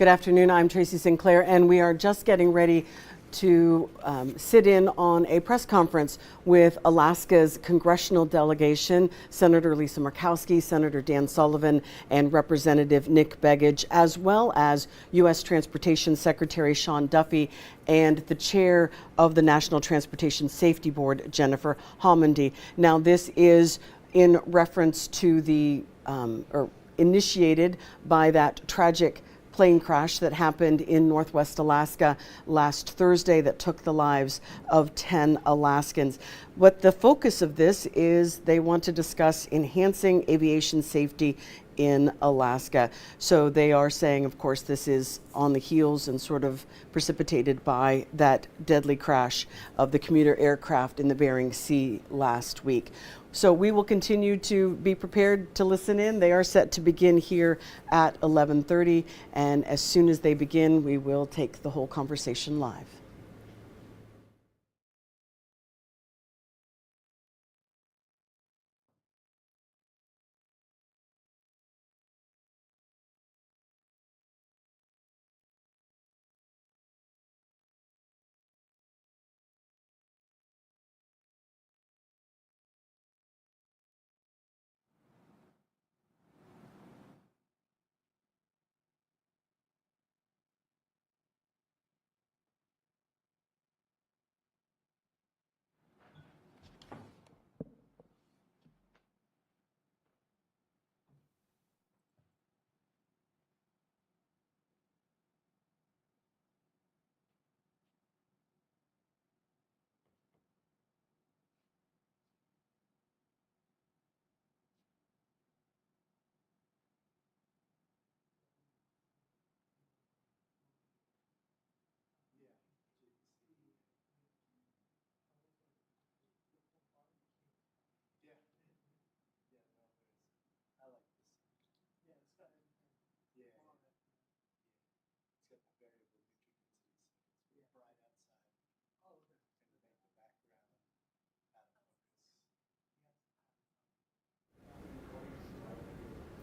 Good afternoon. I'm Tracy Sinclair, and we are just getting ready to sit in on a press conference with Alaska's Congressional Delegation, Senator Lisa Murkowski, Senator Dan Sullivan, and Representative Nick Begich, as well as U.S. Transportation Secretary Sean Duffy and the chair of the National Transportation Safety Board, Jennifer Homendy. Now, this is in reference to the, or initiated by that tragic plane crash that happened in Northwest Alaska last Thursday that took the lives of 10 Alaskans. What the focus of this is, they want to discuss enhancing aviation safety in Alaska. So they are saying, of course, this is on the heels and sort of precipitated by that deadly crash of the commuter aircraft in the Bering Sea last week. So we will continue to be prepared to listen in. They are set to begin here at 11:30, and as soon as they begin, we will take the whole conversation live.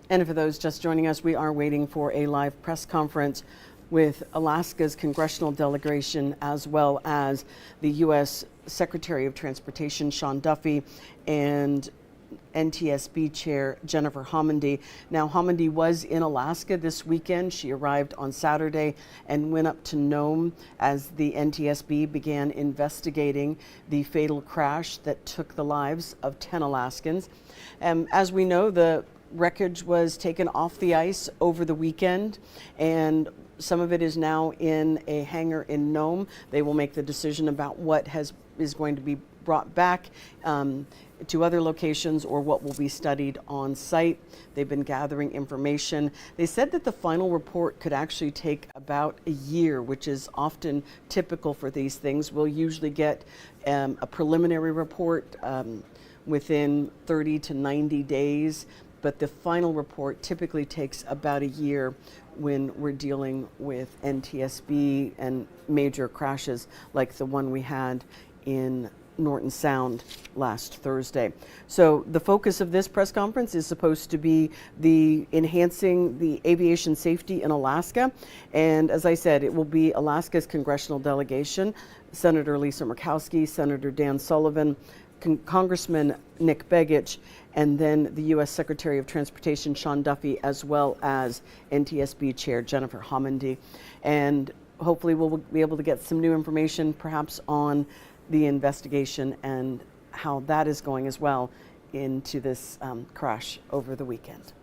And for those just joining us, we are waiting for a live press conference with Alaska's Congressional Delegation, as well as the U.S. Secretary of Transportation, Sean Duffy, and NTSB Chair Jennifer Homendy. Now, Homendy was in Alaska this weekend. She arrived on Saturday and went up to Nome as the NTSB began investigating the fatal crash that took the lives of 10 Alaskans. As we know, the wreckage was taken off the ice over the weekend, and some of it is now in a hangar in Nome. They will make the decision about what is going to be brought back to other locations or what will be studied on site. They've been gathering information. They said that the final report could actually take about a year, which is often typical for these things. We'll usually get a preliminary report within 30 to 90 days. But the final report typically takes about a year when we're dealing with NTSB and major crashes like the one we had in Norton Sound last Thursday. So the focus of this press conference is supposed to be the enhancing the aviation safety in Alaska. And as I said, it will be Alaska's Congressional Delegation, Senator Lisa Murkowski, Senator Dan Sullivan, Congressman Nick Begich, and then the U.S. Secretary of Transportation Sean Duffy, as well as NTSB Chair Jennifer Homendy. And hopefully we'll be able to get some new information perhaps on the investigation and how that is going as well into this crash over the weekend.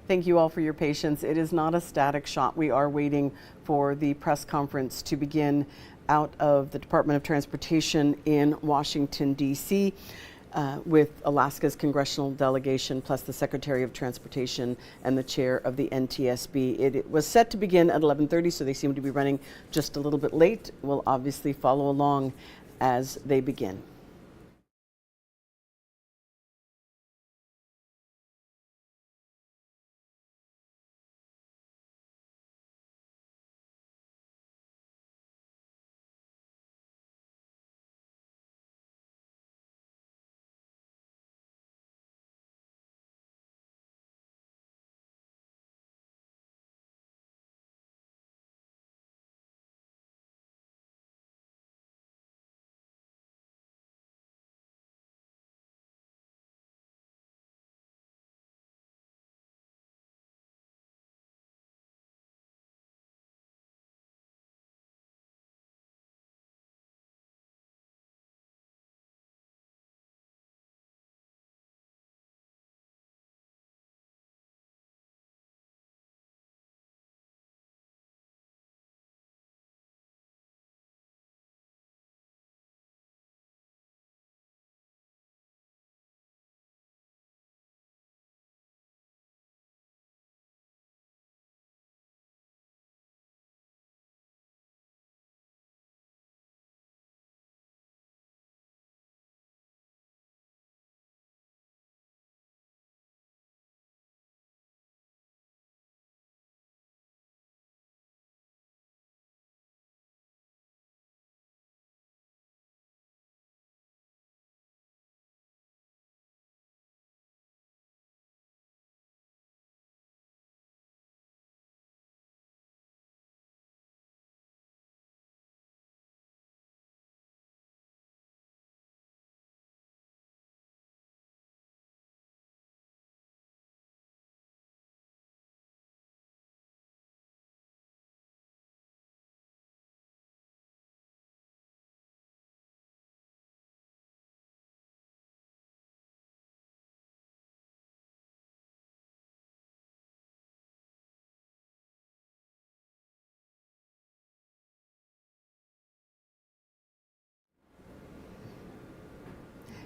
Thank you all for your patience. It is not a static shot. We are waiting for the press conference to begin out of the Department of Transportation in Washington, D.C. With Alaska's Congressional Delegation, plus the Secretary of Transportation and the chair of the NTSB. It was set to begin at 11:30, so they seem to be running just a little bit late. We'll obviously follow along as they begin.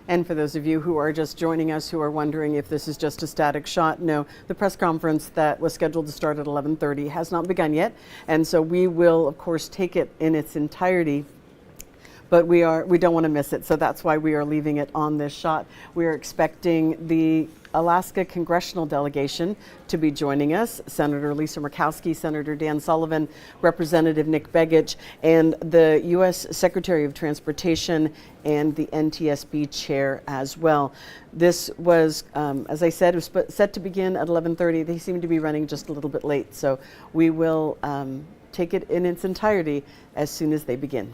And for those of you who are just joining us, who are wondering if this is just a static shot, no, the press conference that was scheduled to start at 11:30 has not begun yet. And so we will, of course, take it in its entirety. But we don't want to miss it, so that's why we are leaving it on this shot. We are expecting the Alaska Congressional Delegation to be joining us. Senator Lisa Murkowski, Senator Dan Sullivan, Representative Nick Begich, and the U.S. Secretary of Transportation and the NTSB chair as well. This was, as I said, it was set to begin at 11:30. They seem to be running just a little bit late, so we will take it in its entirety as soon as they begin.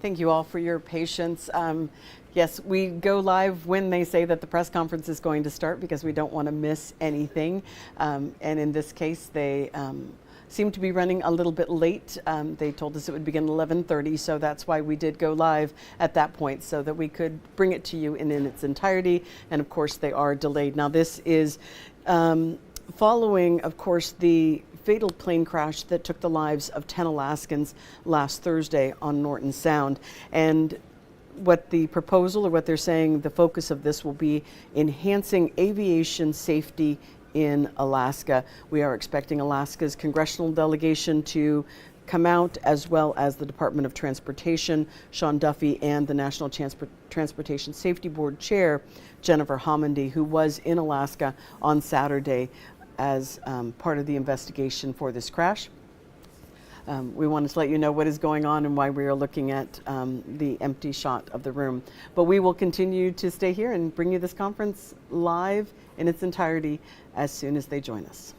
Thank you all for your patience. Yes, we go live when they say that the press conference is going to start because we don't want to miss anything. And in this case, they seem to be running a little bit late. They told us it would begin 11:30, so that's why we did go live at that point so that we could bring it to you in its entirety. And of course, they are delayed. Now, this is following, of course, the fatal plane crash that took the lives of 10 Alaskans last Thursday on Norton Sound. And what the proposal, or what they're saying, the focus of this will be enhancing aviation safety in Alaska. We are expecting Alaska's Congressional Delegation to come out, as well as the Department of Transportation, Sean Duffy, and the National Transportation Safety Board Chair, Jennifer Homendy, who was in Alaska on Saturday as part of the investigation for this crash. We wanted to let you know what is going on and why we are looking at the empty shot of the room. But we will continue to stay here and bring you this conference live in its entirety as soon as they join us.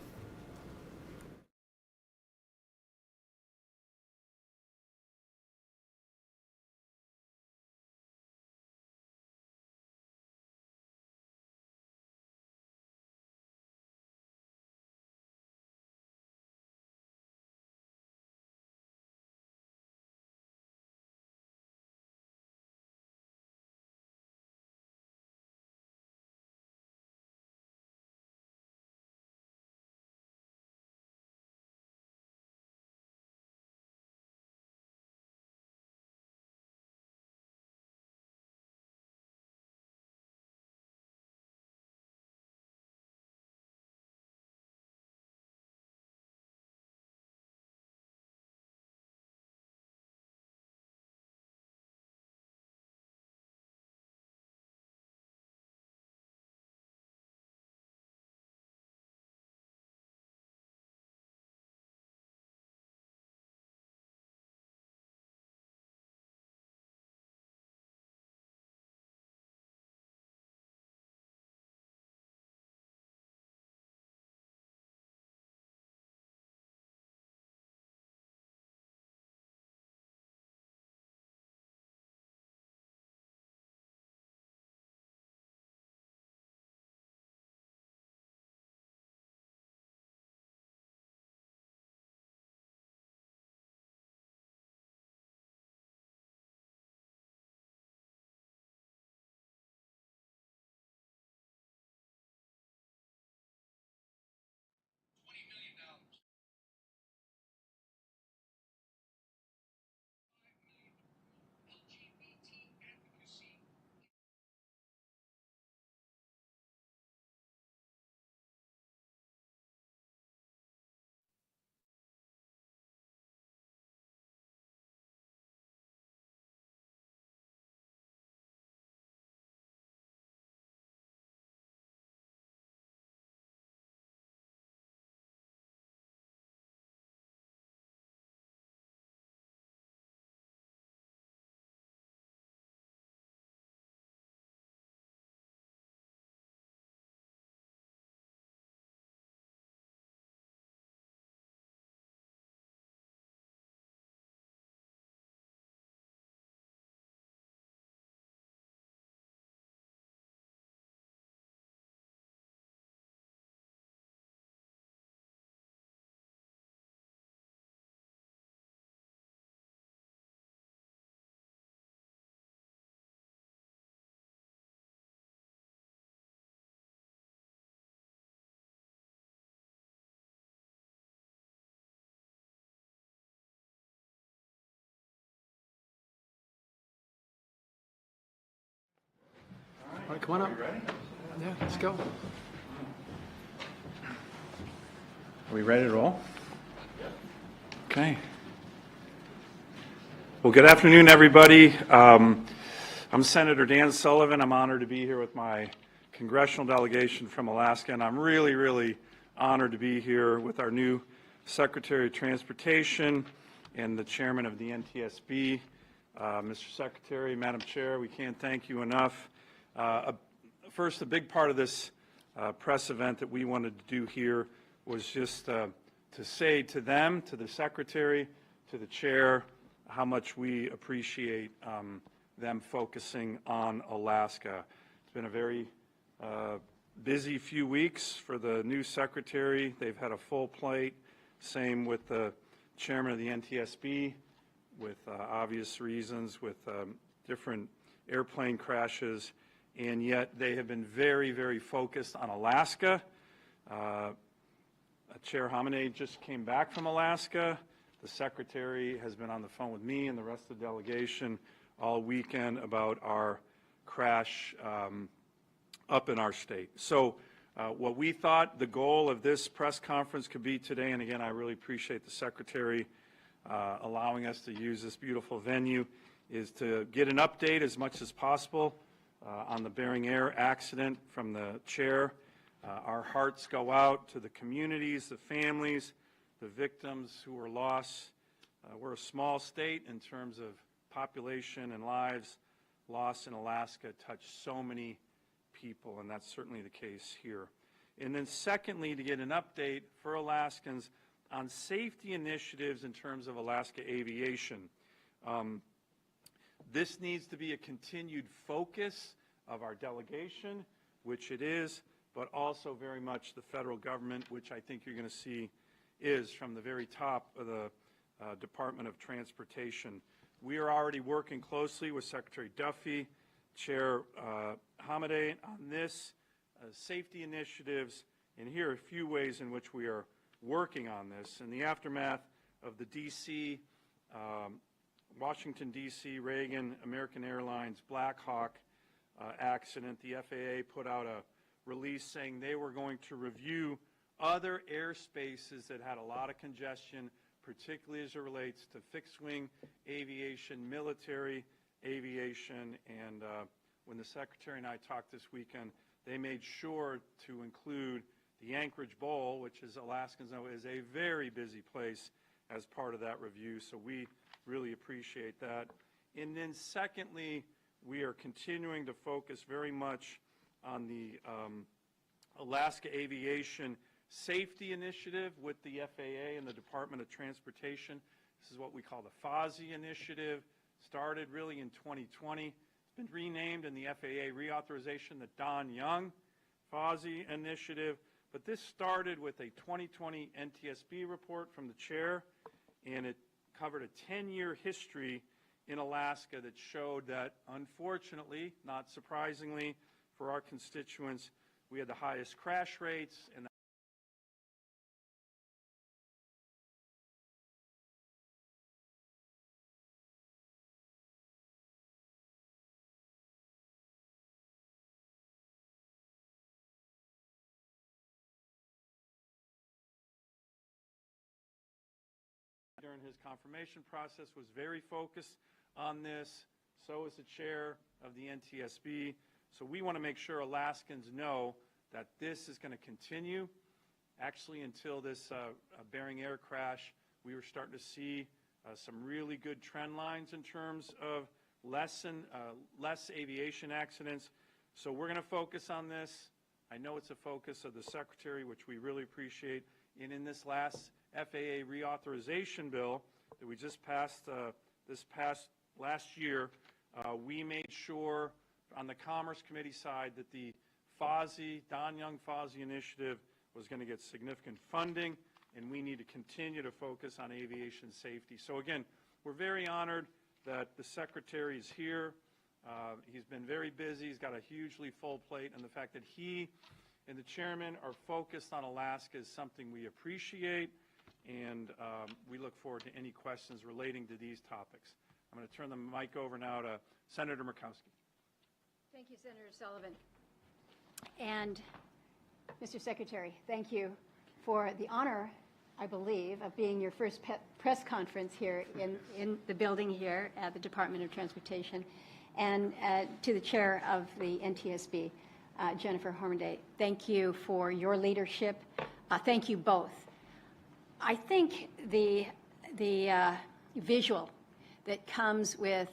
All right, come on up. Yeah, let's go. Are we ready to roll? Okay. Well, good afternoon, everybody. I'm Senator Dan Sullivan. I'm honored to be here with my congressional delegation from Alaska, and I'm really, really honored to be here with our new Secretary of Transportation and the Chairman of the NTSB. Mr. Secretary, Madam Chair, we can't thank you enough. First, a big part of this press event that we wanted to do here was just to say to them, to the Secretary, to the Chair, how much we appreciate them focusing on Alaska. It's been a very busy few weeks for the new secretary. They've had a full plate. Same with the chairman of the NTSB, with obvious reasons, with different airplane crashes, and yet they have been very, very focused on Alaska. Chair Hamaneh just came back from Alaska. The secretary has been on the phone with me and the rest of the delegation all weekend about our crash up in our state. So what we thought the goal of this press conference could be today, and again, I really appreciate the secretary allowing us to use this beautiful venue, is to get an update as much as possible on the Bering Air accident from the chair. Our hearts go out to the communities, the families, the victims who were lost. We're a small state in terms of population and lives. Loss in Alaska touched so many people, and that's certainly the case here. And then secondly, to get an update for Alaskans on safety initiatives in terms of Alaska aviation. This needs to be a continued focus of our delegation, which it is, but also very much the federal government, which I think you're going to see is from the very top of the Department of Transportation. We are already working closely with Secretary Duffy, Chair Hamaneh on this, safety initiatives, and here are a few ways in which we are working on this. In the aftermath of the D.C., Washington, D.C., Reagan, American Airlines, Black Hawk accident, the FAA put out a release saying they were going to review other airspaces that had a lot of congestion, particularly as it relates to fixed-wing aviation, military aviation, and when the Secretary and I talked this weekend, they made sure to include the Anchorage Bowl, which, as Alaskans know, is a very busy place, as part of that review, so we really appreciate that. And then secondly, we are continuing to focus very much on the Alaska Aviation Safety Initiative with the FAA and the Department of Transportation. This is what we call the FOSI initiative. Started really in 2020. It's been renamed in the FAA reauthorization the Don Young FOSI initiative. But this started with a 2020 NTSB report from the chair, and it covered a 10-year history in Alaska that showed that, unfortunately, not surprisingly for our constituents, we had the highest crash rates and during his confirmation process was very focused on this. So is the chair of the NTSB. So we want to make sure Alaskans know that this is going to continue. Actually, until this Bering Air crash, we were starting to see some really good trend lines in terms of less aviation accidents. So we're going to focus on this. I know it's a focus of the Secretary, which we really appreciate. And in this last FAA reauthorization bill that we just passed last year, we made sure on the Commerce Committee side that the FOSI, Don Young FOSI initiative was going to get significant funding, and we need to continue to focus on aviation safety. So again, we're very honored that the Secretary is here. He's been very busy. He's got a hugely full plate, and the fact that he and the chairman are focused on Alaska is something we appreciate, and we look forward to any questions relating to these topics. I'm going to turn the mic over now to Senator Murkowski. Thank you, Senator Sullivan. And Mr. Secretary, thank you for the honor, I believe, of being your first press conference here in the building here at the Department of Transportation, and to the chair of the NTSB, Jennifer Hormanday. Thank you for your leadership. Thank you both. I think the visual that comes with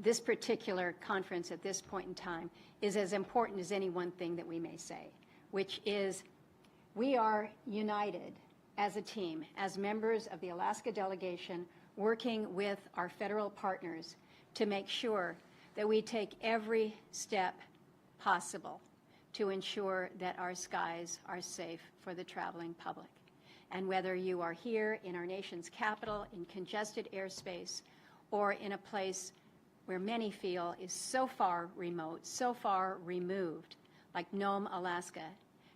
this particular conference at this point in time is as important as any one thing that we may say, which is we are united as a team, as members of the Alaska delegation, working with our federal partners to make sure that we take every step possible to ensure that our skies are safe for the traveling public. And whether you are here in our nation's capital, in congested airspace, or in a place where many feel is so far remote, so far removed, like Nome, Alaska,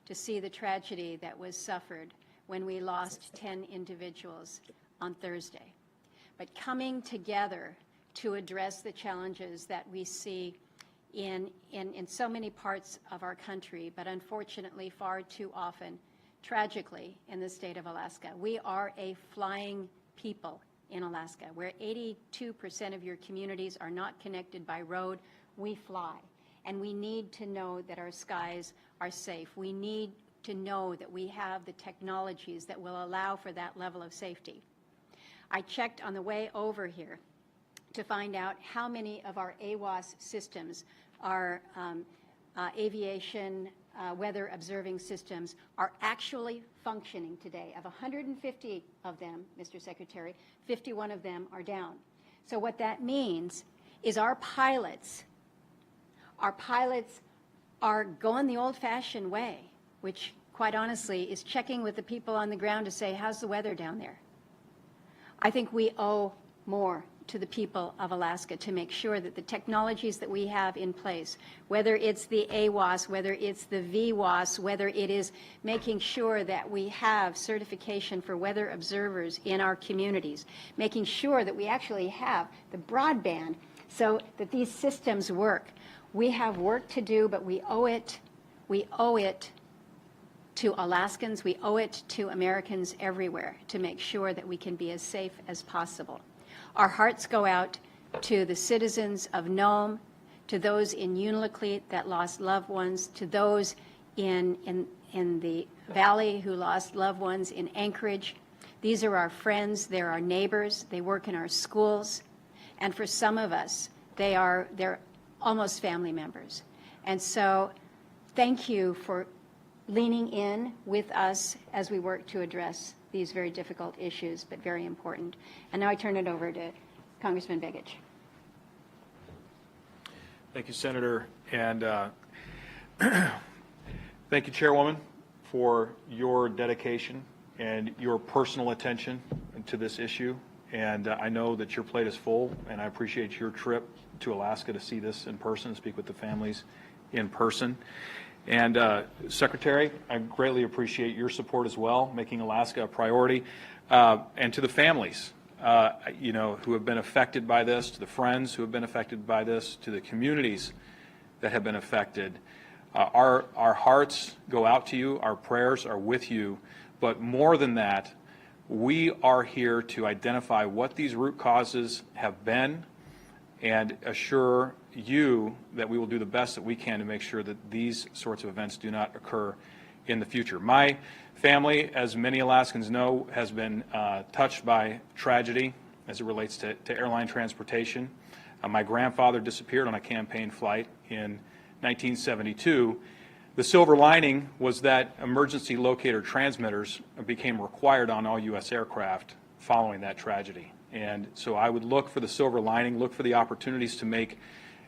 to see the tragedy that was suffered when we lost 10 individuals on Thursday. But coming together to address the challenges that we see in so many parts of our country, but unfortunately far too often, tragically, in the state of Alaska. We are a flying people in Alaska, where 82% of your communities are not connected by road. We fly, and we need to know that our skies are safe. We need to know that we have the technologies that will allow for that level of safety. I checked on the way over here to find out how many of our AWOS systems, our aviation weather observing systems, are actually functioning today. Of 150 of them, Mr. Secretary, 51 of them are down. So what that means is our pilots are going the old-fashioned way, which quite honestly is checking with the people on the ground to say, how's the weather down there? I think we owe more to the people of Alaska to make sure that the technologies that we have in place, whether it's the AWOS, whether it's the VWOS, whether it is making sure that we have certification for weather observers in our communities, making sure that we actually have the broadband so that these systems work. We have work to do, but we owe it to Alaskans, we owe it to Americans everywhere to make sure that we can be as safe as possible. Our hearts go out to the citizens of Nome, to those in Unalakleet that lost loved ones, to those in the valley who lost loved ones in Anchorage. These are our friends, they're our neighbors, they work in our schools, and for some of us, they're almost family members. And so thank you for leaning in with us as we work to address these very difficult issues, but very important. And now I turn it over to Congressman Begich. Thank you, Senator. And thank you, Chairwoman, for your dedication and your personal attention to this issue. And I know that your plate is full, and I appreciate your trip to Alaska to see this in person, speak with the families in person. And Secretary, I greatly appreciate your support as well, making Alaska a priority. And to the families, who have been affected by this, to the friends who have been affected by this, to the communities that have been affected, our hearts go out to you, our prayers are with you, but more than that, we are here to identify what these root causes have been and assure you that we will do the best that we can to make sure that these sorts of events do not occur in the future. My family, as many Alaskans know, has been touched by tragedy as it relates to airline transportation. My grandfather disappeared on a campaign flight in 1972. The silver lining was that emergency locator transmitters became required on all U.S. aircraft following that tragedy. And so I would look for the silver lining, look for the opportunities to make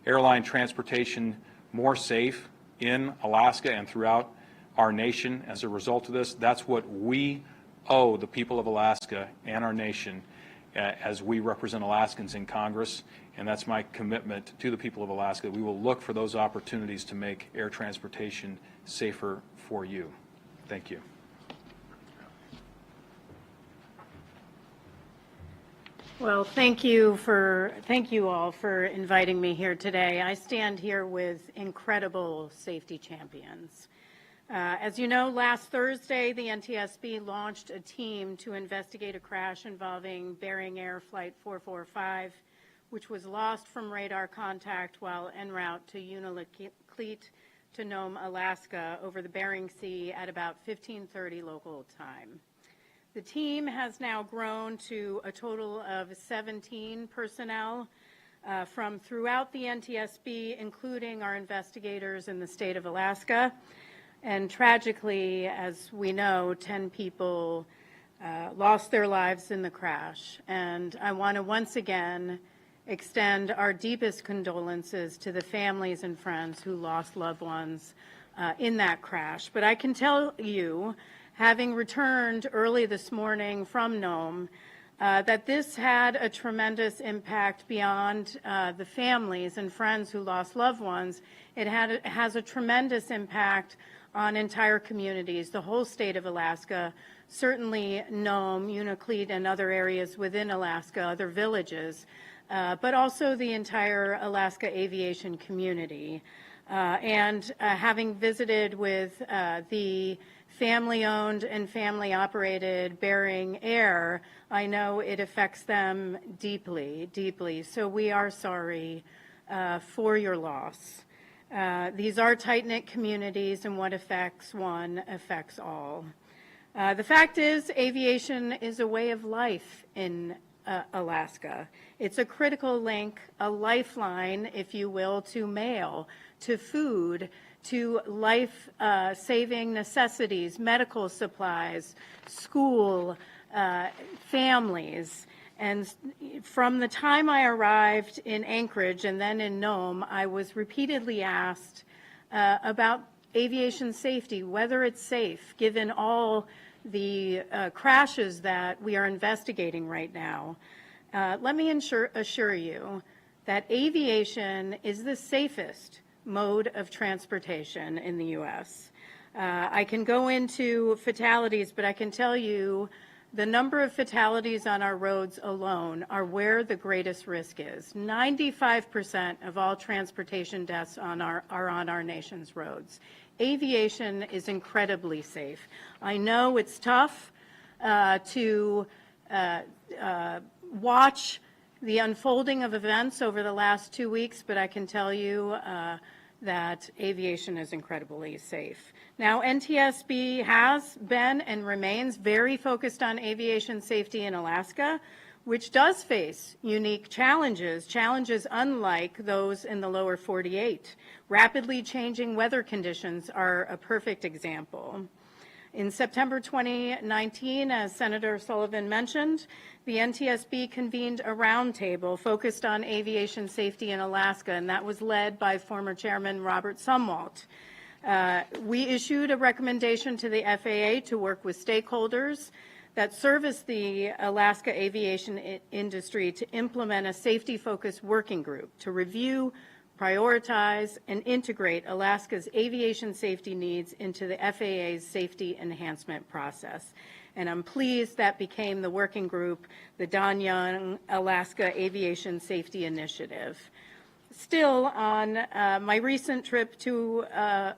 airline transportation more safe in Alaska and throughout our nation as a result of this. That's what we owe the people of Alaska and our nation as we represent Alaskans in Congress. And that's my commitment to the people of Alaska. We will look for those opportunities to make air transportation safer for you. Thank you. Well, thank you all for inviting me here today. I stand here with incredible safety champions. As you know, last Thursday, the NTSB launched a team to investigate a crash involving Bering Air Flight 445, which was lost from radar contact while en route to Unalakleet to Nome, Alaska, over the Bering Sea at about 15:30 local time. The team has now grown to a total of 17 personnel from throughout the NTSB, including our investigators in the state of Alaska. And tragically, as we know, 10 people lost their lives in the crash. And I want to once again extend our deepest condolences to the families and friends who lost loved ones in that crash. But I can tell you, having returned early this morning from Nome, that this had a tremendous impact beyond the families and friends who lost loved ones. It has a tremendous impact on entire communities, the whole state of Alaska, certainly Nome, Unalakleet, and other areas within Alaska, other villages, but also the entire Alaska aviation community. And having visited with the family-owned and family-operated Bering Air, I know it affects them deeply, deeply. So we are sorry for your loss. These are tight-knit communities, and what affects one affects all. The fact is, aviation is a way of life in Alaska. It's a critical link, a lifeline, if you will, to mail, to food, to life-saving necessities, medical supplies, school, families. And from the time I arrived in Anchorage and then in Nome, I was repeatedly asked about aviation safety, whether it's safe, given all the crashes that we are investigating right now. Let me assure you that aviation is the safest mode of transportation in the U.S. I can go into fatalities, but I can tell you the number of fatalities on our roads alone are where the greatest risk is. 95% of all transportation deaths are on our nation's roads. Aviation is incredibly safe. I know it's tough to watch the unfolding of events over the last 2 weeks, but I can tell you that aviation is incredibly safe. Now, NTSB has been and remains very focused on aviation safety in Alaska, which does face unique challenges unlike those in the lower 48. Rapidly changing weather conditions are a perfect example. In September 2019, as Senator Sullivan mentioned, the NTSB convened a roundtable focused on aviation safety in Alaska, and that was led by former Chairman Robert Sumwalt. We issued a recommendation to the FAA to work with stakeholders that service the Alaska aviation industry to implement a safety-focused working group to review, prioritize, and integrate Alaska's aviation safety needs into the FAA's safety enhancement process. And I'm pleased that became the working group, the Don Young Alaska Aviation Safety Initiative. Still, on my recent trip to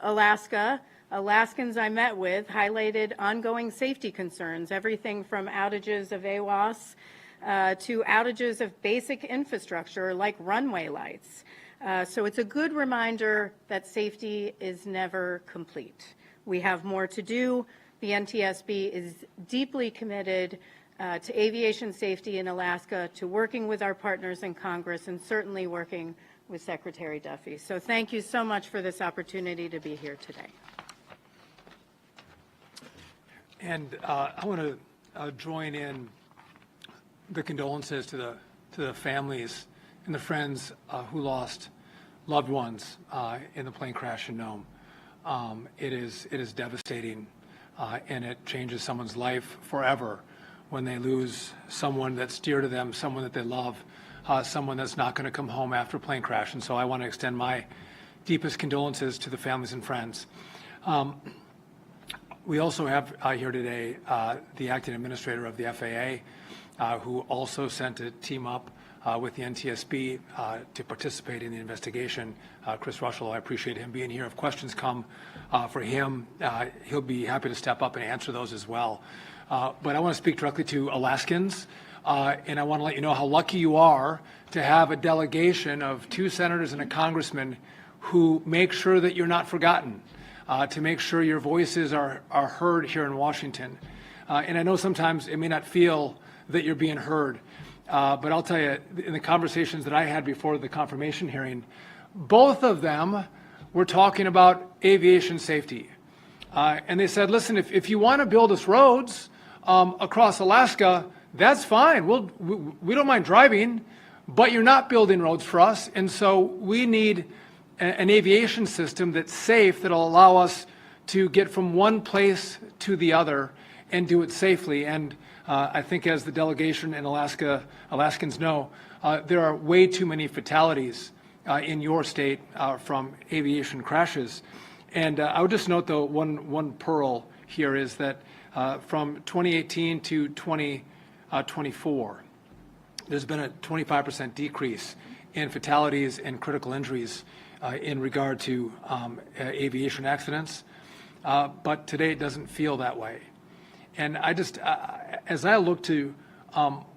Alaska, Alaskans I met with highlighted ongoing safety concerns, everything from outages of AWAS to outages of basic infrastructure like runway lights. So it's a good reminder that safety is never complete. We have more to do. The NTSB is deeply committed to aviation safety in Alaska, to working with our partners in Congress, and certainly working with Secretary Duffy. So thank you so much for this opportunity to be here today. And I want to join in the condolences to the families and the friends who lost loved ones in the plane crash in Nome. It is devastating, and it changes someone's life forever when they lose someone that's dear to them, someone that they love, someone that's not going to come home after a plane crash. And so I want to extend my deepest condolences to the families and friends. We also have here today the acting administrator of the FAA, who also sent a team up with the NTSB to participate in the investigation. Chris Russell, I appreciate him being here. If questions come for him, he'll be happy to step up and answer those as well. But I want to speak directly to Alaskans, and I want to let you know how lucky you are to have a delegation of 2 senators and a congressman who make sure that you're not forgotten, to make sure your voices are heard here in Washington. And I know sometimes it may not feel that you're being heard, but I'll tell you, in the conversations that I had before the confirmation hearing, both of them were talking about aviation safety. And they said, listen, if you want to build us roads, across Alaska, that's fine. We don't mind driving, but you're not building roads for us. And so we need an aviation system that's safe, that'll allow us to get from one place to the other and do it safely. And I think, as the delegation in Alaskans know, there are way too many fatalities in your state from aviation crashes. And I would just note, though, one pearl here is that from 2018 to 2024, there's been a 25% decrease in fatalities and critical injuries in regard to aviation accidents. But today it doesn't feel that way. And I just, as I look to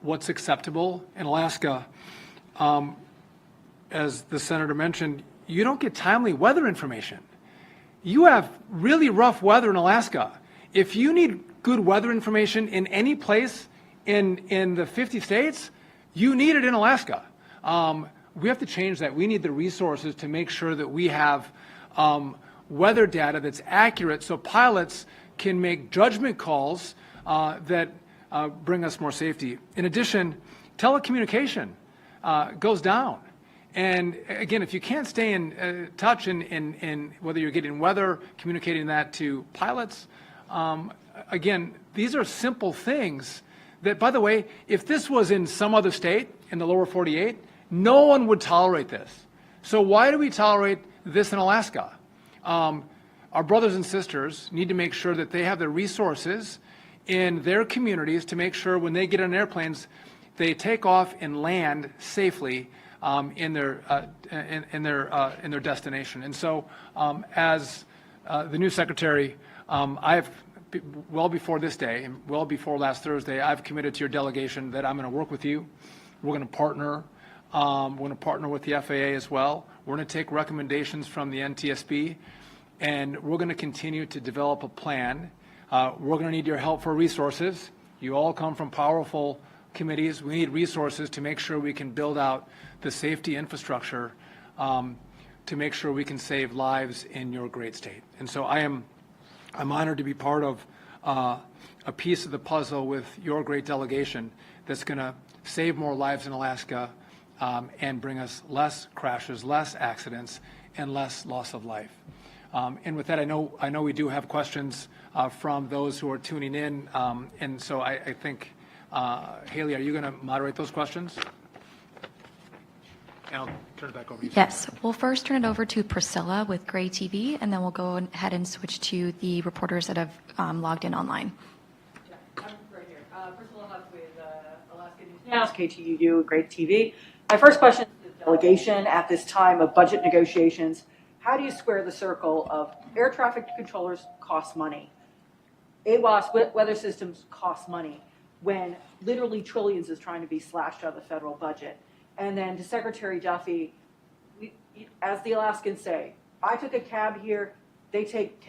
what's acceptable in Alaska, as the senator mentioned, you don't get timely weather information. You have really rough weather in Alaska. If you need good weather information in any place in the 50 states, you need it in Alaska. We have to change that. We need the resources to make sure that we have weather data that's accurate so pilots can make judgment calls that bring us more safety. In addition, telecommunication goes down. And again, if you can't stay in touch in whether you're getting weather, communicating that to pilots, again, these are simple things that, by the way, if this was in some other state in the lower 48, no one would tolerate this. So why do we tolerate this in Alaska? Our brothers and sisters need to make sure that they have the resources in their communities to make sure when they get on airplanes, they take off and land safely in their destination. And so, as the new secretary, I've well before this day and well before last Thursday, I've committed to your delegation that I'm going to work with you. We're going to partner. We're going to partner with the FAA as well. We're going to take recommendations from the NTSB, and we're going to continue to develop a plan. We're going to need your help for resources. You all come from powerful committees. We need resources to make sure we can build out the safety infrastructure to make sure we can save lives in your great state. And so I'm honored to be part of a piece of the puzzle with your great delegation that's going to save more lives in Alaska and bring us less crashes, less accidents, and less loss of life. And with that, I know we do have questions from those who are tuning in, and so I think, Haley, are you going to moderate those questions? And I'll turn it back over to you. Yes, we'll first turn it over to Priscilla with Gray TV, and then we'll go ahead and switch to the reporters that have logged in online. Yeah, I'm right here. Priscilla Huff with Alaska News Now, KTUU, Gray TV. My first question is the delegation at this time of budget negotiations. How do you square the circle of air traffic controllers cost money, AWAS weather systems cost money, when literally trillions is trying to be slashed out of the federal budget? And then to Secretary Duffy, as the Alaskans say, I took a cab here, they take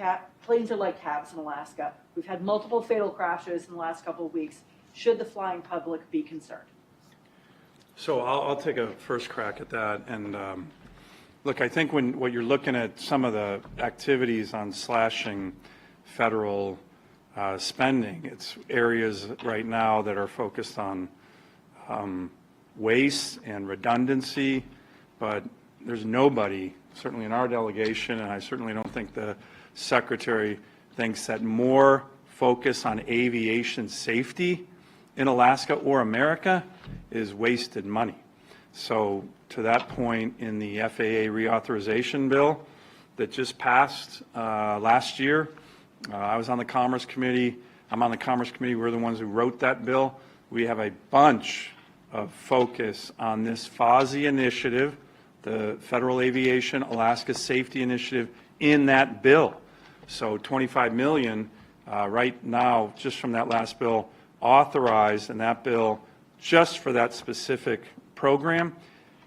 planes are like cabs in Alaska. We've had multiple fatal crashes in the last couple of weeks. Should the flying public be concerned? So I'll take a first crack at that. And look, I think what you're looking at some of the activities on slashing federal spending, it's areas right now that are focused on waste and redundancy, but there's nobody, certainly in our delegation, and I certainly don't think the Secretary thinks that more focus on aviation safety in Alaska or America is wasted money. So to that point, in the FAA reauthorization bill that just passed last year, I was on the Commerce Committee. I'm on the Commerce Committee. We're the ones who wrote that bill. We have a bunch of focus on this FASI initiative, the Federal Aviation Alaska Safety Initiative, in that bill. So $25 million right now, just from that last bill, authorized in that bill just for that specific program.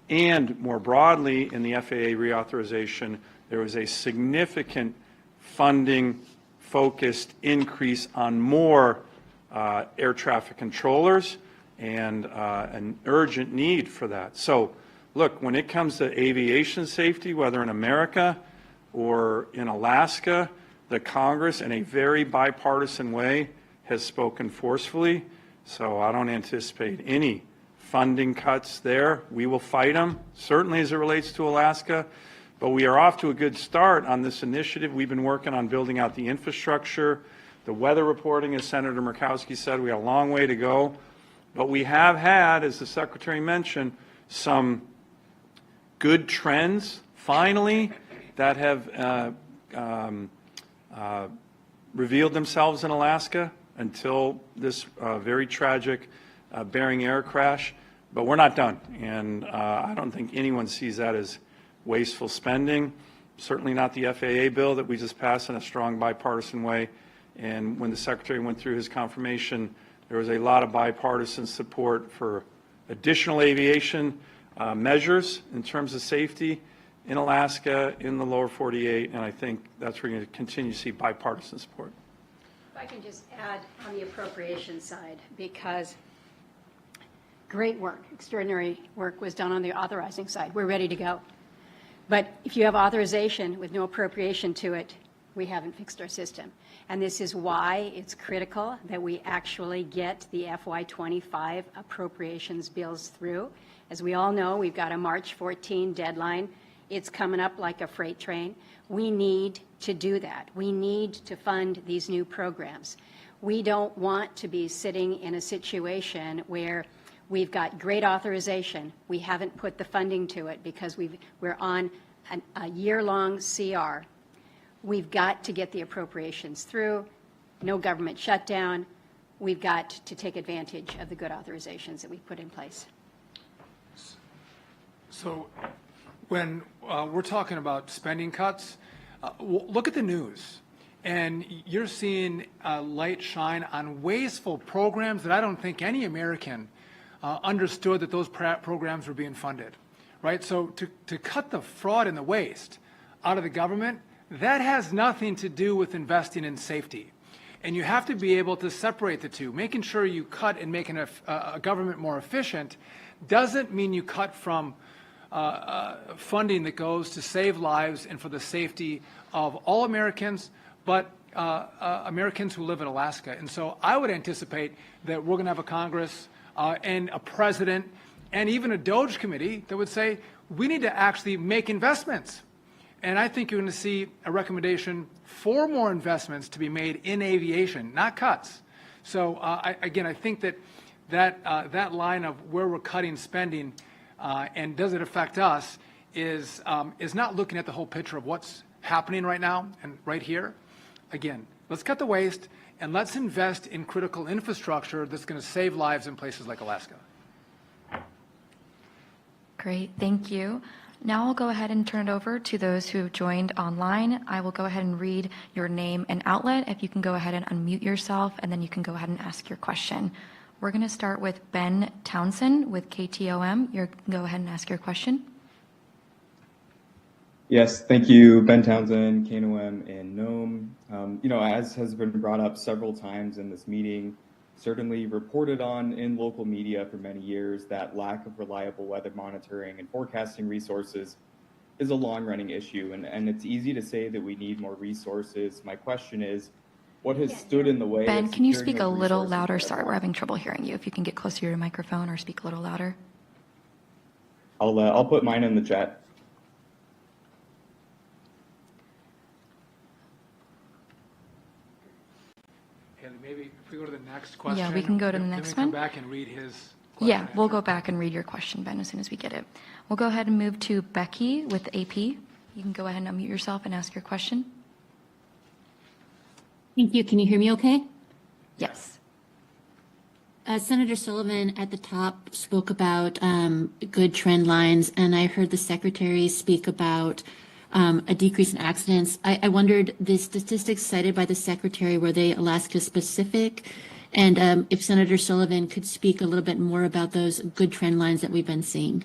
And more broadly, in the FAA reauthorization, there was a significant funding focused increase on more air traffic controllers and an urgent need for that. So look, when it comes to aviation safety, whether in America or in Alaska, the Congress, in a very bipartisan way, has spoken forcefully, so I don't anticipate any funding cuts there. We will fight them, certainly as it relates to Alaska, but we are off to a good start on this initiative. We've been working on building out the infrastructure, the weather reporting, as Senator Murkowski said, we got a long way to go, but we have had, as the Secretary mentioned, some good trends, finally, that have revealed themselves in Alaska until this very tragic Bering Air crash. But we're not done, and I don't think anyone sees that as wasteful spending, certainly not the FAA bill that we just passed in a strong bipartisan way. And when the Secretary went through his confirmation, there was a lot of bipartisan support for additional aviation measures in terms of safety in Alaska, in the lower 48, and I think that's where you're going to continue to see bipartisan support. If I can just add on the appropriation side, because great work, extraordinary work was done on the authorizing side. We're ready to go. But if you have authorization with no appropriation to it, we haven't fixed our system. And this is why it's critical that we actually get the FY25 appropriations bills through. As we all know, we've got a March 14 deadline. It's coming up like a freight train. We need to do that. We need to fund these new programs. We don't want to be sitting in a situation where we've got great authorization. We haven't put the funding to it because we're on a year-long CR. We've got to get the appropriations through, no government shutdown. We've got to take advantage of the good authorizations that we've put in place. So when we're talking about spending cuts, look at the news. And you're seeing light shine on wasteful programs that I don't think any American understood that those programs were being funded, right? So to cut the fraud and the waste out of the government, that has nothing to do with investing in safety. And you have to be able to separate the two. Making sure you cut and making a government more efficient doesn't mean you cut from funding that goes to save lives and for the safety of all Americans, but Americans who live in Alaska. And so I would anticipate that we're going to have a Congress and a president and even a DOGE committee that would say, we need to actually make investments. And I think you're going to see a recommendation for more investments to be made in aviation, not cuts. So again, I think that line of where we're cutting spending and does it affect us is not looking at the whole picture of what's happening right now and right here. Again, let's cut the waste and let's invest in critical infrastructure that's going to save lives in places like Alaska. Great, thank you. Now I'll go ahead and turn it over to those who have joined online. I will go ahead and read your name and outlet. If you can go ahead and unmute yourself, and then you can go ahead and ask your question. We're going to start with Ben Townsend with KTOM. You can go ahead and ask your question. Yes, thank you, Ben Townsend, KNOM and NOM. As has been brought up several times in this meeting, certainly reported on in local media for many years, that lack of reliable weather monitoring and forecasting resources is a long-running issue, and it's easy to say that we need more resources. My question is, what has stood in the way? Ben, of can you securing speak a those little resources louder? that Sorry, we're having trouble hearing you. If you can get closer to your microphone or speak a little louder. I'll put mine in the chat. Maybe if we go to the next question. Yeah, we can go to the next one. Come back and read his question. Yeah, we'll go back and read your question, Ben, as soon as we get it. We'll go ahead and move to Becky with AP. You can go ahead and unmute yourself and ask your question. Thank you. Can you hear me okay? Yes. Senator Sullivan at the top spoke about good trend lines, and I heard the Secretary speak about a decrease in accidents. I wondered, the statistics cited by the Secretary, were they Alaska specific? And if Senator Sullivan could speak a little bit more about those good trend lines that we've been seeing.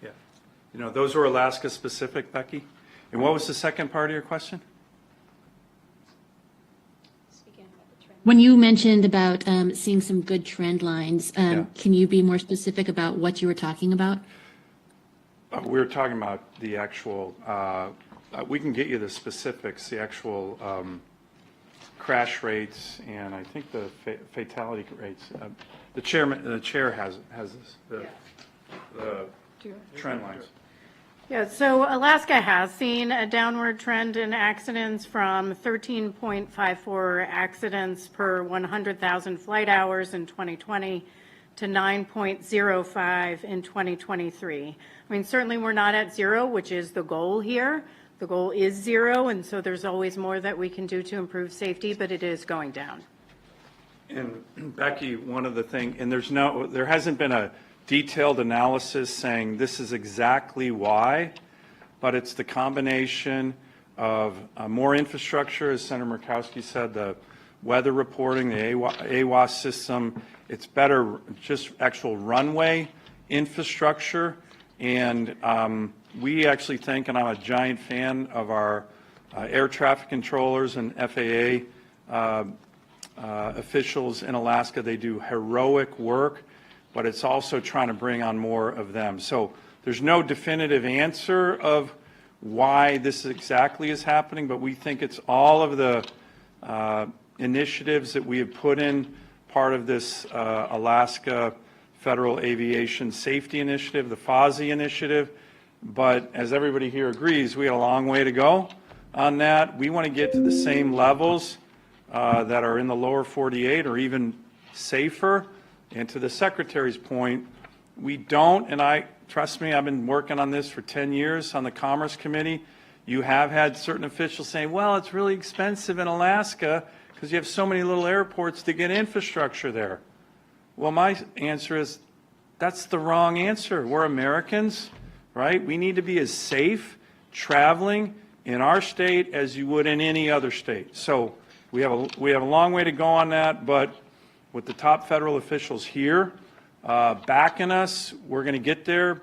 Yeah, those were Alaska specific, Becky. And what was the second part of your question? When you mentioned about seeing some good trend lines, Yeah. Can you be more specific about what you were talking about? We were talking about the actual, we can get you the specifics, the actual crash rates and I think the fatality rates. The chair has this, the trend lines. Yeah, so Alaska has seen a downward trend in accidents from 13.54 accidents per 100,000 flight hours in 2020 to 9.05 in 2023. I mean, certainly we're not at zero, which is the goal here. The goal is zero, and so there's always more that we can do to improve safety, but it is going down. And Becky, one of the things, and there hasn't been a detailed analysis saying this is exactly why, but it's the combination of more infrastructure, as Senator Murkowski said, the weather reporting, the AWAS system, it's better just actual runway infrastructure, and we actually think, and I'm a giant fan of our air traffic controllers and FAA officials in Alaska. They do heroic work, but it's also trying to bring on more of them. So there's no definitive answer of why this exactly is happening, but we think it's all of the initiatives that we have put in part of this Alaska Federal Aviation Safety Initiative, the FOSI initiative. But as everybody here agrees, we got a long way to go on that. We want to get to the same levels that are in the lower 48 or even safer. And to the Secretary's point, we don't, and trust me, I've been working on this for 10 years on the Commerce Committee. You have had certain officials saying, well, it's really expensive in Alaska because you have so many little airports to get infrastructure there. Well, my answer is that's the wrong answer. We're Americans, right? We need to be as safe traveling in our state as you would in any other state. So we have a long way to go on that, but with the top federal officials here backing us, we're going to get there.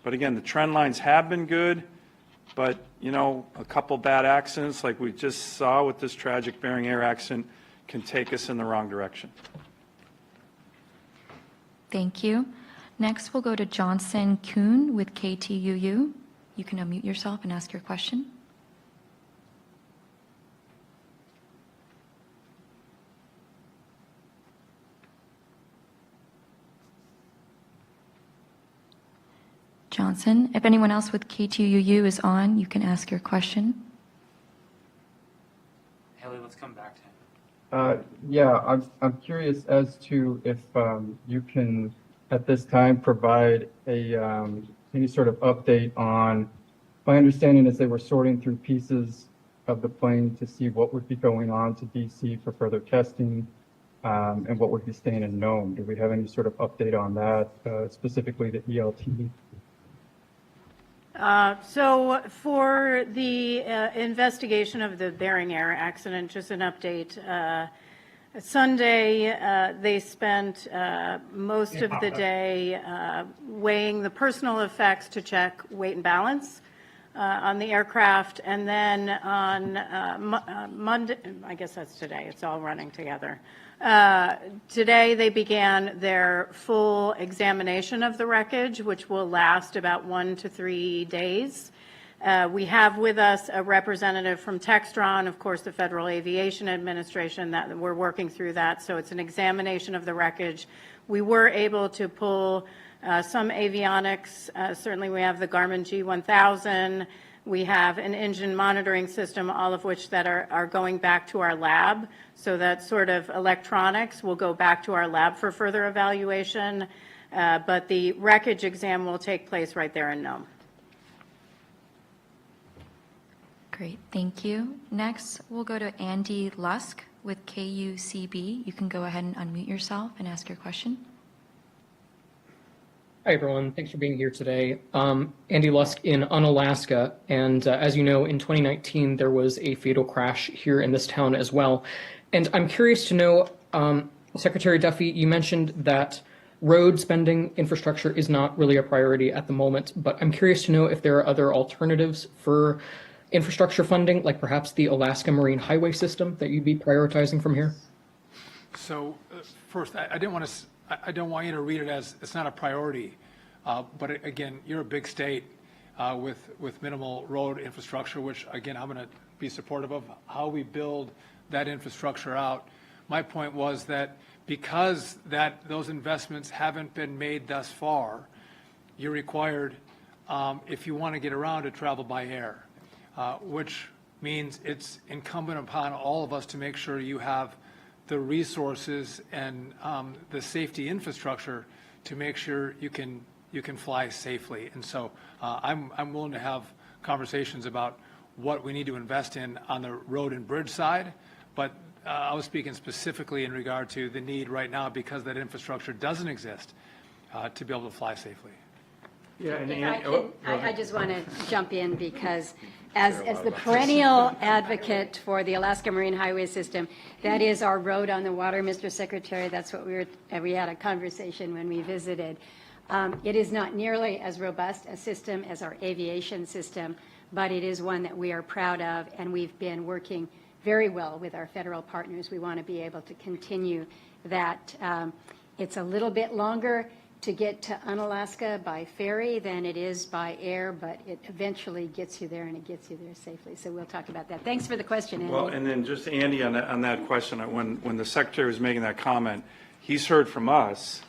But again, the trend lines have been good, but you know, a couple bad accidents like we just saw with this tragic Bering Air accident can take us in the wrong direction. Thank you. Next, we'll go to Johnson Kuhn with KTUU. You can unmute yourself and ask your question. Johnson, if anyone else with KTUU is on, you can ask your question. Haley, let's come back to him. Yeah, I'm curious as to if you can, at this time, provide any sort of update on, my understanding is they were sorting through pieces of the plane to see what would be going on to DC for further testing and what would be staying in Nome. Do we have any sort of update on that, specifically the ELT? So for the investigation of the Bering Air accident, just an update. Sunday, they spent most of the day weighing the personal effects to check weight and balance on the aircraft. And then on Monday, I guess that's today, it's all running together. Today, they began their full examination of the wreckage, which will last about 1 to 3 days. We have with us a representative from Textron, of course, the Federal Aviation Administration, that we're working through that. So it's an examination of the wreckage. We were able to pull some avionics. Certainly, we have the Garmin G1000. We have an engine monitoring system, all of which that are going back to our lab. So that sort of electronics will go back to our lab for further evaluation. But the wreckage exam will take place right there in Nome. Great, thank you. Next, we'll go to Andy Lusk with KUCB. You can go ahead and unmute yourself and ask your question. Hi, everyone. Thanks for being here today. Andy Lusk in Unalaska. And as you know, in 2019, there was a fatal crash here in this town as well. And I'm curious to know, Secretary Duffy, you mentioned that road spending infrastructure is not really a priority at the moment, but I'm curious to know if there are other alternatives for infrastructure funding, like perhaps the Alaska Marine Highway System that you'd be prioritizing from here? So first, I don't want you to read it as it's not a priority. But again, you're a big state. with minimal road infrastructure, which again, I'm going to be supportive of how we build that infrastructure out. My point was that because those investments haven't been made thus far, you're required, if you want to get around, to travel by air, which means it's incumbent upon all of us to make sure you have the resources and the safety infrastructure to make sure you can fly safely. And so I'm willing to have conversations about what we need to invest in on the road and bridge side, but I was speaking specifically in regard to the need right now, because that infrastructure doesn't exist, to be able to fly safely. Yeah, I just want to jump in because as the perennial advocate for the Alaska Marine Highway System, that is our road on the water, Mr. Secretary. That's what we had a conversation when we visited. It is not nearly as robust a system as our aviation system, but it is one that we are proud of, and we've been working very well with our federal partners. We want to be able to continue that. It's a little bit longer to get to Unalaska by ferry than it is by air, but it eventually gets you there, and it gets you there safely. So we'll talk about that. Thanks for the question, Andy. Well, and then just Andy on that question, when the Secretary was making that comment, he's heard from us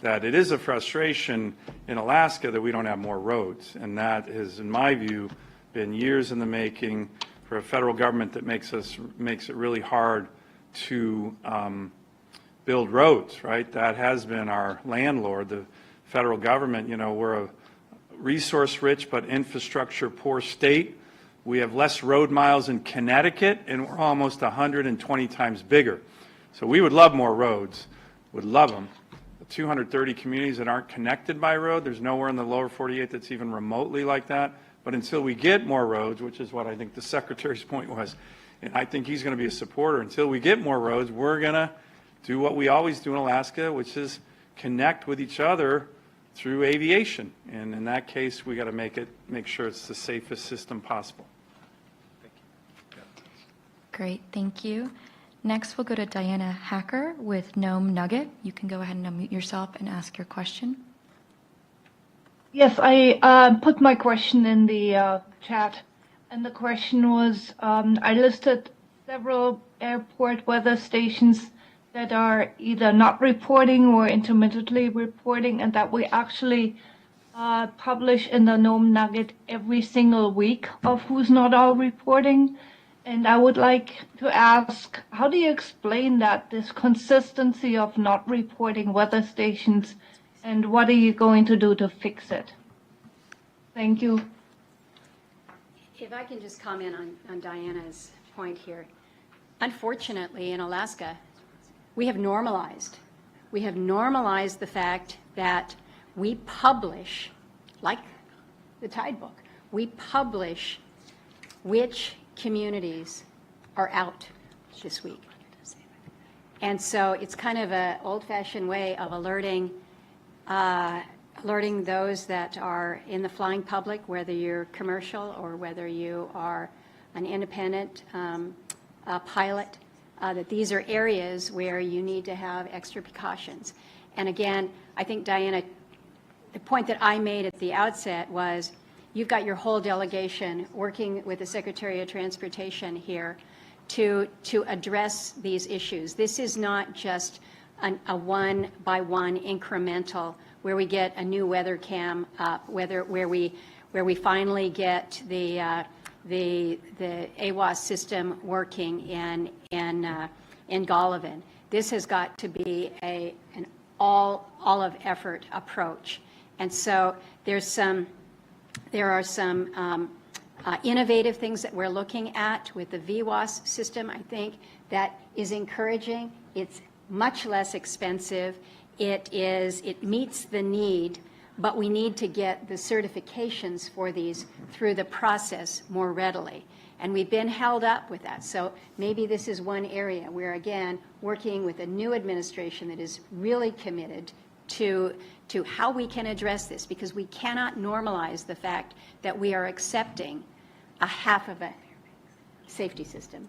that it is a frustration in Alaska that we don't have more roads. And that has, in my view, been years in the making for a federal government that makes it really hard to build roads, right? That has been our landlord, the federal government. You know, we're a resource-rich but infrastructure-poor state. We have less road miles in Connecticut, and we're almost 120 times bigger. So we would love more roads, would love them. The 230 communities that aren't connected by road, there's nowhere in the lower 48 that's even remotely like that. But until we get more roads, which is what I think the Secretary's point was, and I think he's going to be a supporter, until we get more roads, we're going to do what we always do in Alaska, which is connect with each other through aviation. And in that case, we got to make sure it's the safest system possible. Great, thank you. Next, we'll go to Diana Hacker with Nome Nugget. You can go ahead and unmute yourself and ask your question. Yes, I put my question in the chat, and the question was, I listed several airport weather stations that are either not reporting or intermittently reporting, and that we actually publish in the Nome Nugget every single week of who's not all reporting. And I would like to ask, how do you explain that, this consistency of not reporting weather stations, and what are you going to do to fix it? Thank you. If I can just comment on Diana's point here. Unfortunately, in Alaska, we have normalized the fact that we publish, like the Tide Book, we publish which communities are out this week. And so it's kind of an old-fashioned way of alerting those that are in the flying public, whether you're commercial or whether you are an independent pilot, that these are areas where you need to have extra precautions. And again, I think, Diana, the point that I made at the outset was you've got your whole delegation working with the Secretary of Transportation here to address these issues. This is not just a one-by-one incremental where we get a new weather cam up, where we finally get the AWAS system working in Golovin. This has got to be an all-of-effort approach. And so there are some innovative things that we're looking at with the VWAS system, I think, that is encouraging. It's much less expensive. It meets the need, but we need to get the certifications for these through the process more readily. And we've been held up with that. So maybe this is one area where, again, working with a new administration that is really committed to how we can address this, because we cannot normalize the fact that we are accepting a half of a safety system.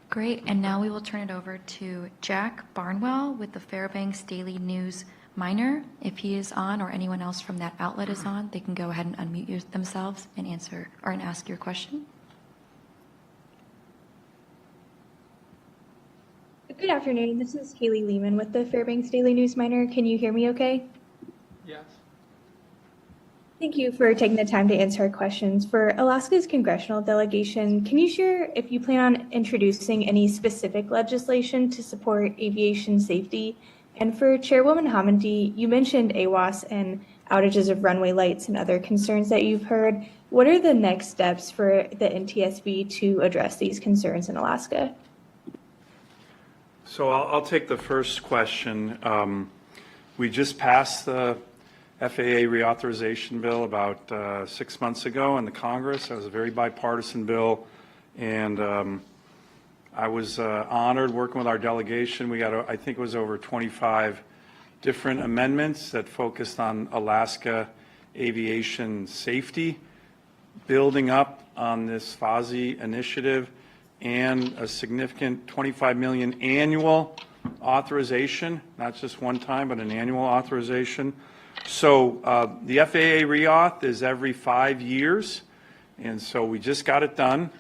Great, and now we will turn it over to Jack Barnwell with the Fairbanks Daily News Miner. If he is on or anyone else from that outlet is on, they can go ahead and unmute themselves and answer or and ask your question. Good afternoon. This is Kaylee Lehman with the Fairbanks Daily News Miner. Can you hear me okay? Yes. Thank you for taking the time to answer our questions. For Alaska's congressional delegation, can you share if you plan on introducing any specific legislation to support aviation safety? And for Chairwoman Hammondy, you mentioned AWAS and outages of runway lights and other concerns that you've heard. What are the next steps for the NTSB to address these concerns in Alaska? So I'll take the first question. We just passed the FAA reauthorization bill about 6 months ago in the Congress. It was a very bipartisan bill, and I was honored working with our delegation. We got, I think it was over 25 different amendments that focused on Alaska aviation safety, building up on this FOSI initiative, and a significant $25 million annual authorization, not just one time, but an annual authorization. So the FAA reauth is every 5 years, and so we just got it done.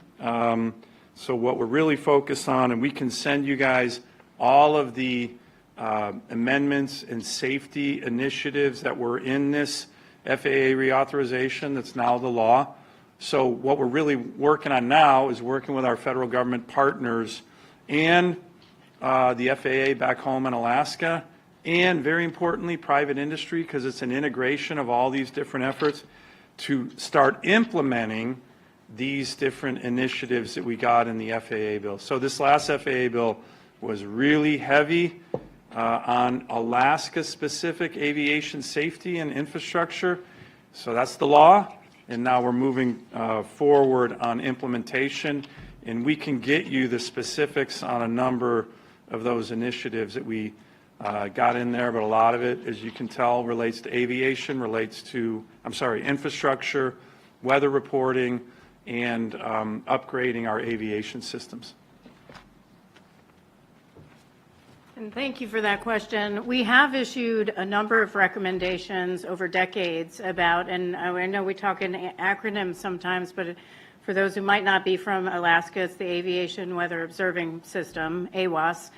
So what we're really focused on, and we can send you guys all of the amendments and safety initiatives that were in this FAA reauthorization that's now the law. So what we're really working on now is working with our federal government partners and the FAA back home in Alaska, and very importantly, private industry, because it's an integration of all these different efforts to start implementing these different initiatives that we got in the FAA bill. So this last FAA bill was really heavy on Alaska-specific aviation safety and infrastructure. So that's the law. And now we're moving forward on implementation, and we can get you the specifics on a number of those initiatives that we got in there, but a lot of it, as you can tell, relates to aviation, relates to, infrastructure, weather reporting, and upgrading our aviation systems. And thank you for that question. We have issued a number of recommendations over decades about, and I know we talk in acronyms sometimes, but for those who might not be from Alaska, it's the Aviation Weather Observing System, AWAS.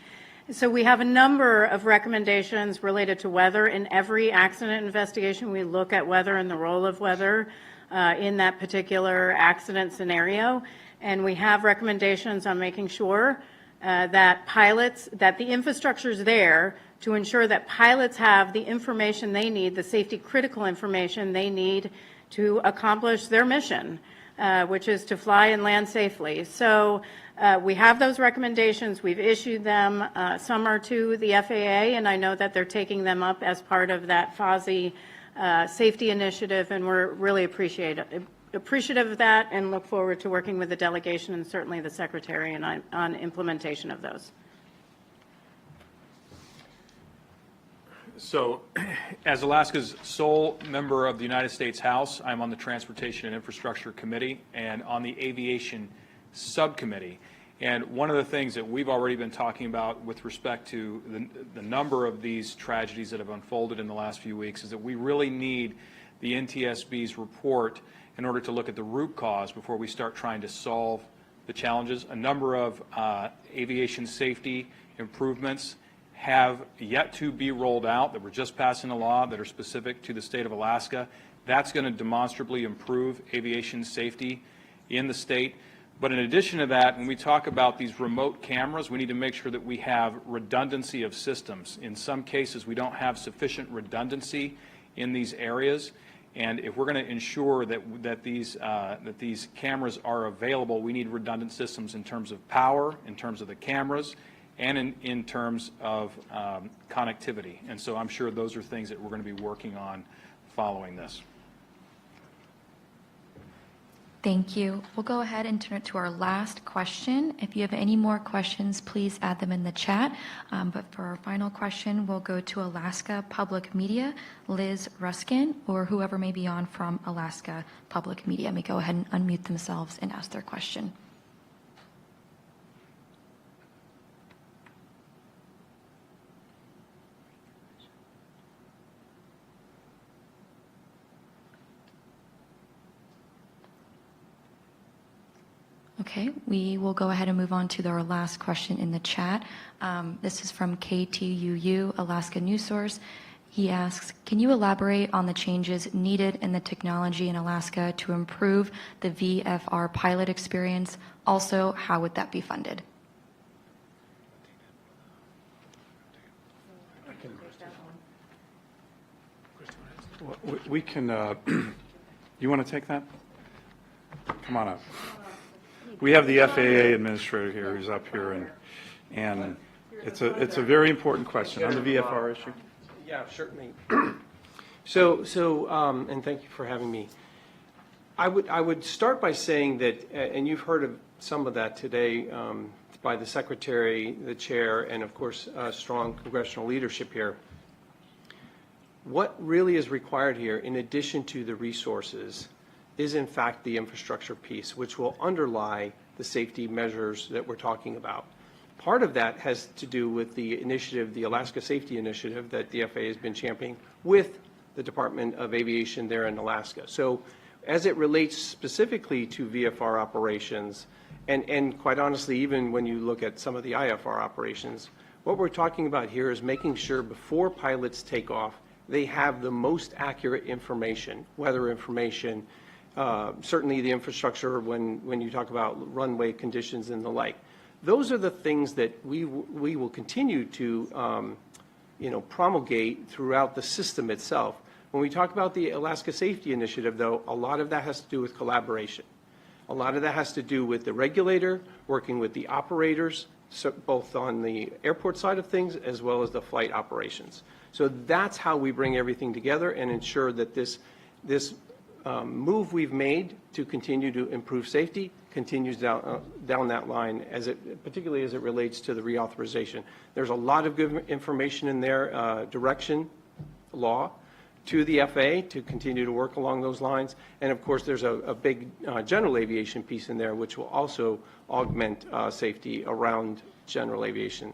So we have a number of recommendations related to weather. In every accident investigation, we look at weather and the role of weather in that particular accident scenario. And we have recommendations on making sure that pilots, that the infrastructure is there to ensure that pilots have the information they need, the safety critical information they need to accomplish their mission, which is to fly and land safely. So we have those recommendations. We've issued them. Some are to the FAA, and I know that they're taking them up as part of that FOSI safety initiative, and we're really appreciative of that and look forward to working with the delegation and certainly the Secretary on implementation of those. So, as Alaska's sole member of the United States House, I'm on the Transportation and Infrastructure Committee and on the Aviation Subcommittee. And one of the things that we've already been talking about with respect to the number of these tragedies that have unfolded in the last few weeks is that we really need the NTSB's report in order to look at the root cause before we start trying to solve the challenges. A number of aviation safety improvements have yet to be rolled out that we're just passing a law that are specific to the state of Alaska. That's going to demonstrably improve aviation safety in the state. But in addition to that, when we talk about these remote cameras, we need to make sure that we have redundancy of systems. In some cases, we don't have sufficient redundancy in these areas. And if we're going to ensure that these cameras are available, we need redundant systems in terms of power, in terms of the cameras, and in terms of connectivity. And so I'm sure those are things that we're going to be working on following this. Thank you. We'll go ahead and turn it to our last question. If you have any more questions, please add them in the chat. But for our final question, we'll go to Alaska Public Media, Liz Ruskin, or whoever may be on from Alaska Public Media may go ahead and unmute themselves and ask their question. Okay, we will go ahead and move on to our last question in the chat. This is from KTUU, Alaska News Source. He asks, can you elaborate on the changes needed in the technology in Alaska to improve the VFR pilot experience? Also, how would that be funded? We can, you want to take that? Come on up. We have the FAA administrator here who's up here, and it's a very important question on the VFR issue. Yeah, certainly. And thank you for having me. I would start by saying that, and you've heard of some of that today by the Secretary, the Chair, and of course, strong congressional leadership here. What really is required here, in addition to the resources, is in fact the infrastructure piece, which will underlie the safety measures that we're talking about. Part of that has to do with the initiative, the Alaska Safety Initiative that the FAA has been championing with the Department of Aviation there in Alaska. So as it relates specifically to VFR operations, and quite honestly, even when you look at some of the IFR operations, what we're talking about here is making sure before pilots take off, they have the most accurate information, weather information, certainly the infrastructure when you talk about runway conditions and the like. Those are the things that we will continue to promulgate throughout the system itself. When we talk about the Alaska Safety Initiative, though, a lot of that has to do with collaboration. A lot of that has to do with the regulator working with the operators, so both on the airport side of things as well as the flight operations. So that's how we bring everything together and ensure that this move we've made to continue to improve safety continues down that line, particularly as it relates to the reauthorization. There's a lot of good information in there, direction, law, to the FAA to continue to work along those lines. And of course, there's a big general aviation piece in there, which will also augment safety around general aviation.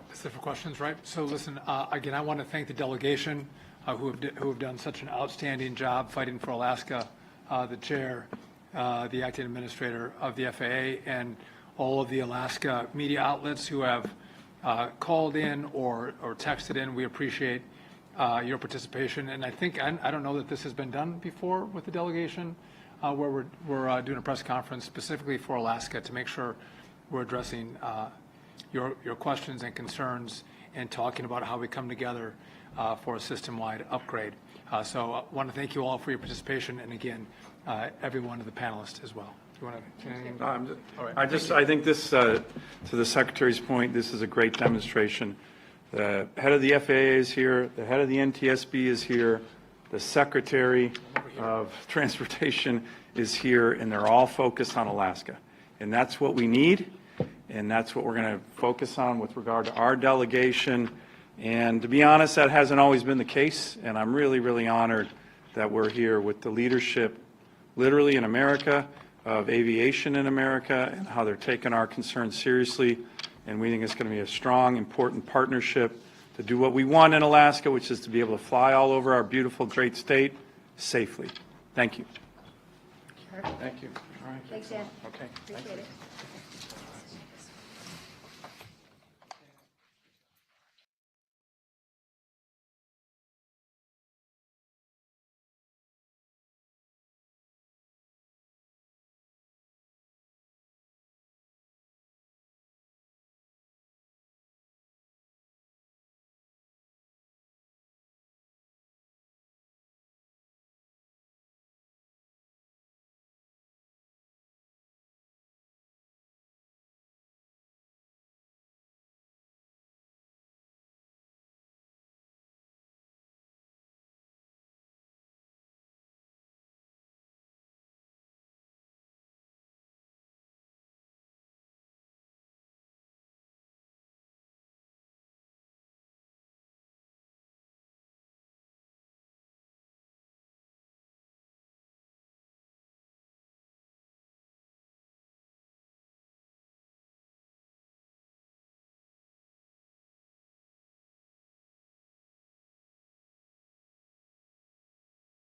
Specific questions, right? So listen, again, I want to thank the delegation who have done such an outstanding job fighting for Alaska, the chair, the acting administrator of the FAA, and all of the Alaska media outlets who have called in or texted in. We appreciate your participation. And I think, I don't know that this has been done before with the delegation, where we're doing a press conference specifically for Alaska to make sure we're addressing your questions and concerns and talking about how we come together for a system-wide upgrade. So I want to thank you all for your participation, and again, every one of the panelists as well. Do you want to say anything? All right. I think this, to the Secretary's point, this is a great demonstration. The head of the FAA is here, the head of the NTSB is here, the Secretary of Transportation is here, and they're all focused on Alaska. And that's what we need, and that's what we're going to focus on with regard to our delegation. And to be honest, that hasn't always been the case, and I'm really, really honored that we're here with the leadership literally in America, of aviation in America, and how they're taking our concerns seriously. And we think it's going to be a strong, important partnership to do what we want in Alaska, which is to be able to fly all over our beautiful, great state safely. Thank you. Sure. Thank you. All right. Thanks, Dan. Okay. Appreciate it.